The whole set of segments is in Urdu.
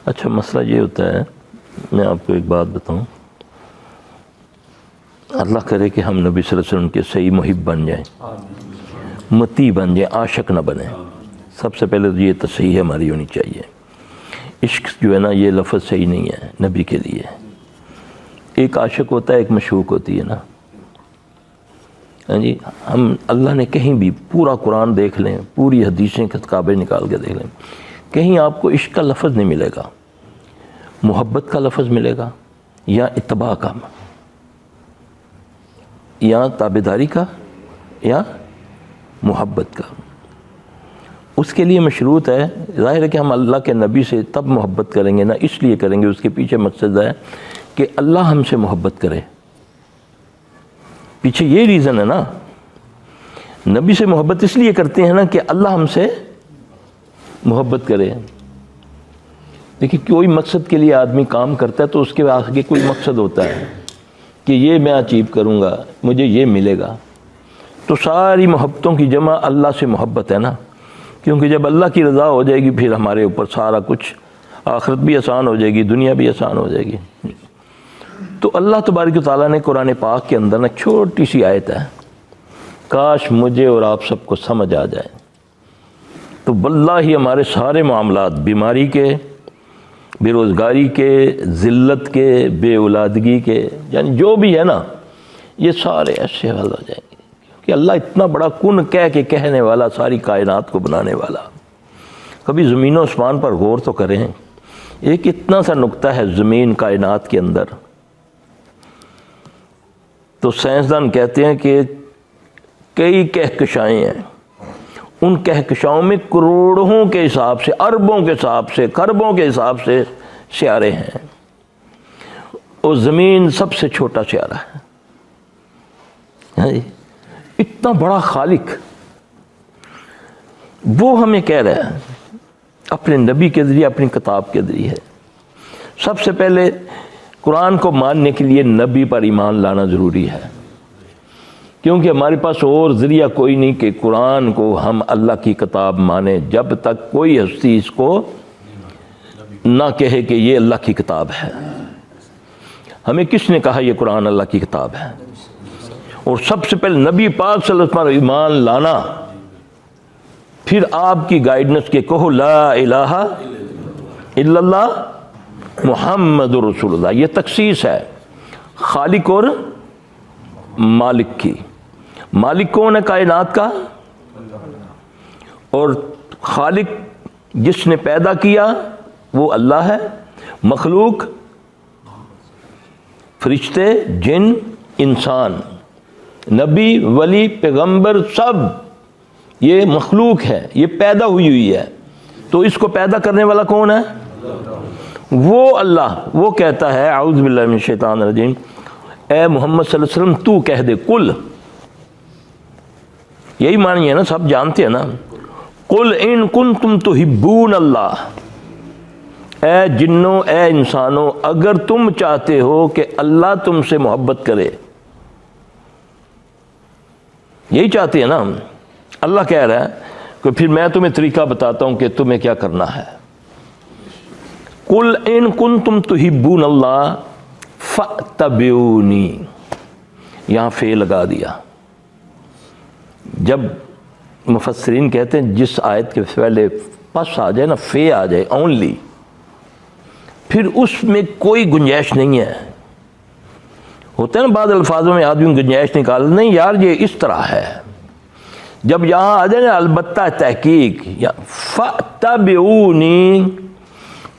اچھا مسئلہ یہ ہوتا ہے، میں آپ کو ایک بات بتاؤں، اللہ کرے کہ ہم نبی صلی اللہ علیہ وسلم کے صحیح محب بن جائیں، متی بن جائیں، عاشق نہ بنیں۔ سب سے پہلے تو یہ تصحیح ہماری ہونی چاہیے۔ عشق جو ہے نا، یہ لفظ صحیح نہیں ہے نبی کے لیے۔ ایک عاشق ہوتا ہے، ایک مشوق ہوتی ہے نا۔ ہاں جی، ہم اللہ نے کہیں بھی پورا قرآن دیکھ لیں، پوری حدیثیں کتابیں نکال کے دیکھ لیں، کہیں آپ کو عشق کا لفظ نہیں ملے گا، محبت کا لفظ ملے گا، یا اتباع کا، یا تابعداری کا، یا محبت کا۔ اس کے لیے مشروط ہے، ظاہر ہے کہ ہم اللہ کے نبی سے تب محبت کریں گے نا، اس لیے کریں گے، اس کے پیچھے مقصد ہے کہ اللہ ہم سے محبت کرے۔ پیچھے یہ ریزن ہے نا، نبی سے محبت اس لیے کرتے ہیں نا کہ اللہ ہم سے محبت کرے۔ دیکھیے، کوئی مقصد کے لیے آدمی کام کرتا ہے تو اس کے آگے کوئی مقصد ہوتا ہے کہ یہ میں اچیو کروں گا، مجھے یہ ملے گا۔ تو ساری محبتوں کی جمع اللہ سے محبت ہے نا، کیونکہ جب اللہ کی رضا ہو جائے گی پھر ہمارے اوپر سارا کچھ، آخرت بھی آسان ہو جائے گی، دنیا بھی آسان ہو جائے گی۔ تو اللہ تبارک و تعالیٰ نے قرآن پاک کے اندر نا چھوٹی سی آیت ہے، کاش مجھے اور آپ سب کو سمجھ آ جائے تو واللہ ہی ہمارے سارے معاملات، بیماری کے، بے روزگاری کے، ذلت کے، بے اولادگی کے، یعنی جو بھی ہے نا، یہ سارے ایسے حل ہو جائیں گے، کہ اللہ اتنا بڑا کن کہہ کے کہنے والا، ساری کائنات کو بنانے والا۔ کبھی زمین و آسمان پر غور تو کریں، ایک اتنا سا نقطہ ہے زمین کائنات کے اندر، تو سائنسدان کہتے ہیں کہ کئی کہکشائیں ہیں، ان کہکشاؤں میں کروڑوں کے حساب سے، اربوں کے حساب سے، خربوں کے حساب سے سیارے ہیں، اور زمین سب سے چھوٹا سیارہ ہے۔ اتنا بڑا خالق وہ ہمیں کہہ رہا ہے اپنے نبی کے ذریعے، اپنی کتاب کے ذریعے۔ سب سے پہلے قرآن کو ماننے کے لیے نبی پر ایمان لانا ضروری ہے، کیونکہ ہمارے پاس اور ذریعہ کوئی نہیں کہ قرآن کو ہم اللہ کی کتاب مانیں، جب تک کوئی ہستی اس کو نہ کہے کہ یہ اللہ کی کتاب ہے۔ ہمیں کس نے کہا یہ قرآن اللہ کی کتاب ہے؟ اور سب سے پہلے نبی پاک صلی اللہ علیہ وسلم پر ایمان لانا، پھر آپ کی گائیڈنس کے کہو لا الہ الا اللہ محمد رسول اللہ۔ یہ تخصیص ہے خالق اور مالک کی۔ مالک کون ہے کائنات کا؟ اور خالق جس نے پیدا کیا وہ اللہ ہے۔ مخلوق، فرشتے، جن، انسان، نبی، ولی، پیغمبر، سب یہ مخلوق ہے، یہ پیدا ہوئی ہے۔ تو اس کو پیدا کرنے والا کون ہے؟ وہ اللہ۔ وہ کہتا ہے اعوذ باللہ من الشیطان الرجیم، اے محمد صلی اللہ علیہ وسلم تو کہہ دے، قل، یہی معنی ہے نا، سب جانتے ہیں نا، قل ان کنتم تحبون اللہ، اے جنوں، اے انسانوں، اگر تم چاہتے ہو کہ اللہ تم سے محبت کرے، یہی چاہتے ہیں نا ہم۔ اللہ کہہ رہا ہے کہ پھر میں تمہیں طریقہ بتاتا ہوں کہ تمہیں کیا کرنا ہے۔ قل ان کنتم تحبون اللہ فاتبعونی، یہاں فے لگا دیا۔ جب مفسرین کہتے ہیں جس آیت کے پہلے پس آ جائے نا، فے آ جائے، اونلی، پھر اس میں کوئی گنجائش نہیں ہے۔ ہوتا ہے نا بعض الفاظوں میں آدمی گنجائش نکال، نہیں یار یہ اس طرح ہے۔ جب یہاں آ جائے نا البتہ تحقیق، یا فاتبعونی،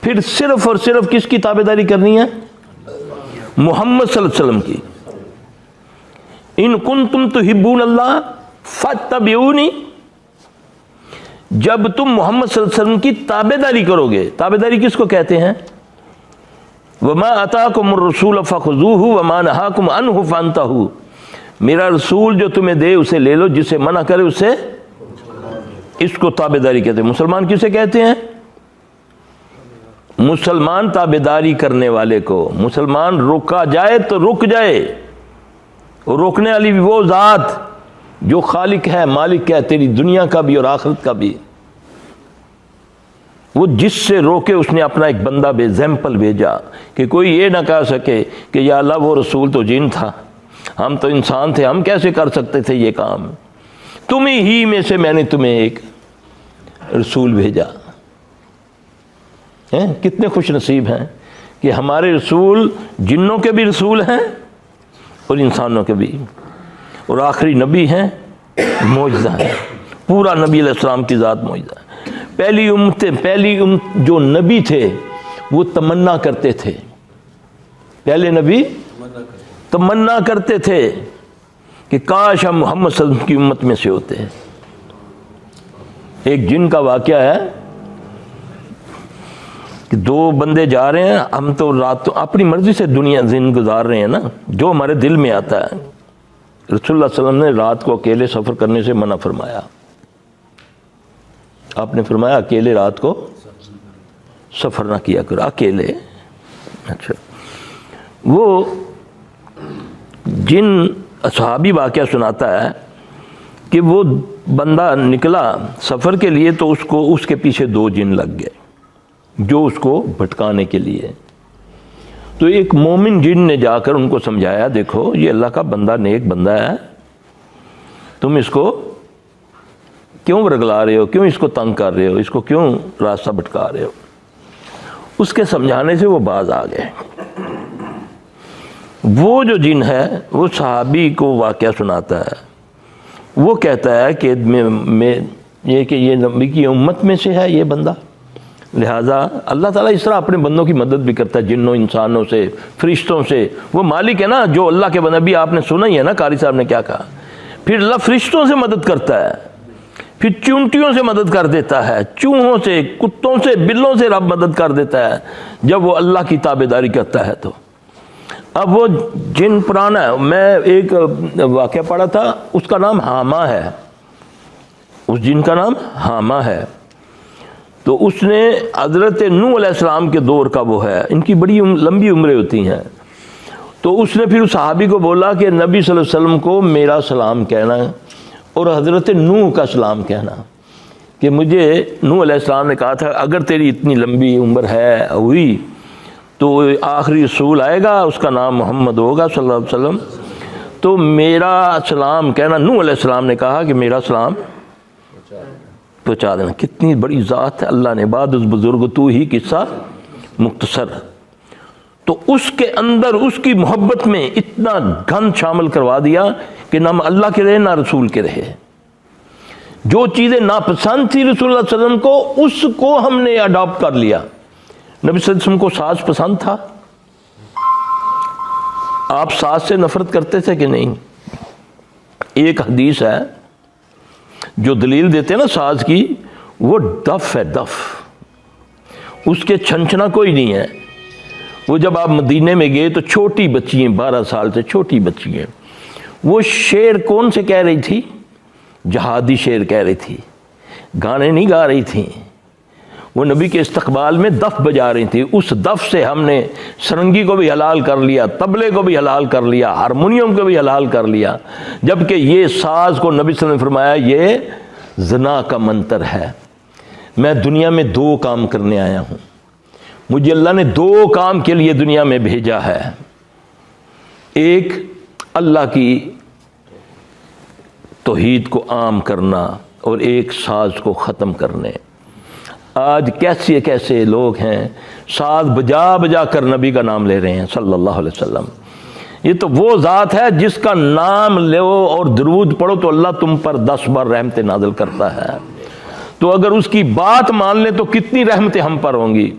پھر صرف اور صرف کس کی تابعداری کرنی ہے؟ محمد صلی اللہ علیہ وسلم کی۔ ان کنتم تحبون اللہ فاتبعونی، جب تم محمد صلی اللہ علیہ وسلم کی تابعداری کرو گے۔ تابعداری کس کو کہتے ہیں؟ وما اتاکم الرسول فخذوہ وما نہاکم عنہ فانتہوا، میرا رسول جو تمہیں دے اسے لے لو، جسے منع کرے اسے، اس کو تابعداری کہتے ہیں۔ مسلمان کسے کہتے ہیں؟ مسلمان تابعداری کرنے والے کو۔ مسلمان روکا جائے تو رک جائے، اور روکنے والی بھی وہ ذات جو خالق ہے، مالک ہے، تیری دنیا کا بھی اور آخرت کا بھی۔ وہ جس سے روکے اس نے اپنا ایک بندہ ایگزامپل بھیجا کہ کوئی یہ نہ کہہ سکے کہ یا اللہ وہ رسول تو جن تھا، ہم تو انسان تھے، ہم کیسے کر سکتے تھے یہ کام، تمہیں ہی میں سے میں نے تمہیں ایک رسول بھیجا۔ کتنے خوش نصیب ہیں کہ ہمارے رسول جنوں کے بھی رسول ہیں اور انسانوں کے بھی، اور آخری نبی ہیں، معجزہ ہے، پورا نبی علیہ السلام کی ذات معجزہ ہے۔ پہلی امت جو نبی تھے وہ تمنا کرتے تھے، پہلے نبی تمنا کرتے تھے کہ کاش ہم محمد صلی اللہ علیہ وسلم کی امت میں سے ہوتے ہیں۔ ایک جن کا واقعہ ہے کہ دو بندے جا رہے ہیں، ہم تو رات اپنی مرضی سے دنیا زندگی گزار رہے ہیں نا، جو ہمارے دل میں آتا ہے۔ رسول اللہ صلی اللہ علیہ وسلم نے رات کو اکیلے سفر کرنے سے منع فرمایا۔ آپ نے فرمایا اکیلے رات کو سفر نہ کیا کرو، اکیلے۔ اچھا، وہ جن صحابی واقعہ سناتا ہے کہ وہ بندہ نکلا سفر کے لیے تو اس کے پیچھے دو جن لگ گئے جو اس کو بھٹکانے کے لیے۔ تو ایک مومن جن نے جا کر ان کو سمجھایا، دیکھو یہ اللہ کا بندہ، نیک بندہ ہے، تم اس کو کیوں رگلا رہے ہو، کیوں اس کو تنگ کر رہے ہو، اس کو کیوں راستہ بھٹکا رہے ہو۔ اس کے سمجھانے سے وہ باز آ گئے۔ وہ جو جن ہے وہ صحابی کو واقعہ سناتا ہے، وہ کہتا ہے کہ یہ نبی کی امت میں سے ہے یہ بندہ، لہٰذا اللہ تعالیٰ اس طرح اپنے بندوں کی مدد بھی کرتا ہے، جنوں، انسانوں سے، فرشتوں سے۔ وہ مالک ہے نا جو اللہ کے بندے، بھی آپ نے سنا ہی ہے نا قاری صاحب نے کیا کہا، پھر اللہ فرشتوں سے مدد کرتا ہے، پھر چونٹیوں سے مدد کر دیتا ہے، چوہوں سے، کتوں سے، بلوں سے رب مدد کر دیتا ہے جب وہ اللہ کی تابعداری کرتا ہے۔ تو اب وہ جن پرانا ہے، میں ایک واقعہ پڑھا تھا، اس کا نام حامہ ہے، اس جن کا نام حامہ ہے۔ تو اس نے حضرت نوح علیہ السلام کے دور کا وہ ہے، ان کی بڑی لمبی عمریں ہوتی ہیں۔ تو اس نے پھر صحابی کو بولا کہ نبی صلی اللہ علیہ وسلم کو میرا سلام کہنا اور حضرت نوح کا سلام کہنا، کہ مجھے نوح علیہ السلام نے کہا تھا اگر تیری اتنی لمبی عمر ہے ہوئی تو آخری رسول آئے گا، اس کا نام محمد ہوگا صلی اللہ علیہ وسلم، تو میرا سلام کہنا۔ نوح علیہ السلام نے کہا کہ میرا سلام پہنچا دینا۔ کتنی بڑی ذات ہے اللہ نے، بعد اس بزرگ تو ہی قصہ مختصر۔ تو اس کے اندر اس کی محبت میں اتنا گند شامل کروا دیا کہ نہ اللہ کے رہے نہ رسول کے رہے۔ جو چیزیں ناپسند تھی رسول اللہ صلی اللہ علیہ وسلم کو، اس کو ہم نے اڈاپٹ کر لیا۔ نبی صلی اللہ علیہ وسلم کو ساز پسند تھا، آپ ساز سے نفرت کرتے تھے کہ نہیں؟ ایک حدیث ہے جو دلیل دیتے ہیں نا ساز کی، وہ دف ہے، دف، اس کے چھنچنا کوئی نہیں ہے۔ وہ جب آپ مدینے میں گئے تو چھوٹی بچی ہیں، 12 سال سے چھوٹی بچی ہیں، وہ شعر کون سے کہہ رہی تھی؟ جہادی شعر کہہ رہی تھی، گانے نہیں گا رہی تھیں، وہ نبی کے استقبال میں دف بجا رہی تھی۔ اس دف سے ہم نے سرنگی کو بھی حلال کر لیا، طبلے کو بھی حلال کر لیا، ہارمونیم کو بھی حلال کر لیا، جبکہ یہ ساز کو نبی صلی اللہ علیہ وسلم نے فرمایا یہ زنا کا منتر ہے۔ میں دنیا میں 2 کام کرنے آیا ہوں، مجھے اللہ نے 2 کام کے لیے دنیا میں بھیجا ہے، ایک اللہ کی توحید کو عام کرنا اور ایک ساز کو ختم کرنے۔ آج کیسے کیسے لوگ ہیں ساز بجا بجا کر نبی کا نام لے رہے ہیں صلی اللہ علیہ وسلم۔ یہ تو وہ ذات ہے جس کا نام لو اور درود پڑھو تو اللہ تم پر 10 بار رحمتیں نازل کرتا ہے۔ تو اگر اس کی بات مان لیں تو کتنی رحمتیں ہم پر ہوں گی۔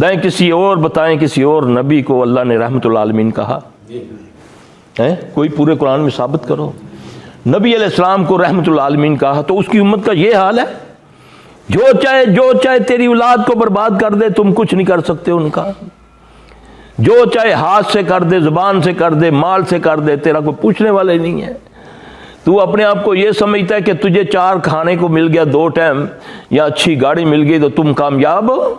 دائیں کسی اور بتائیں کسی اور نبی کو اللہ نے رحمت العالمین کہا ہے؟ کوئی پورے قرآن میں ثابت کرو۔ نبی علیہ السلام کو رحمت العالمین کہا تو اس کی امت کا یہ حال ہے، جو چاہے تیری اولاد کو برباد کر دے، تم کچھ نہیں کر سکتے ان کا۔ جو چاہے ہاتھ سے کر دے، زبان سے کر دے، مال سے کر دے، تیرا کوئی پوچھنے والے نہیں ہے۔ تو اپنے آپ کو یہ سمجھتا ہے کہ تجھے 4 کھانے کو مل گیا 2 ٹائم یا اچھی گاڑی مل گئی تو تم کامیاب ہو۔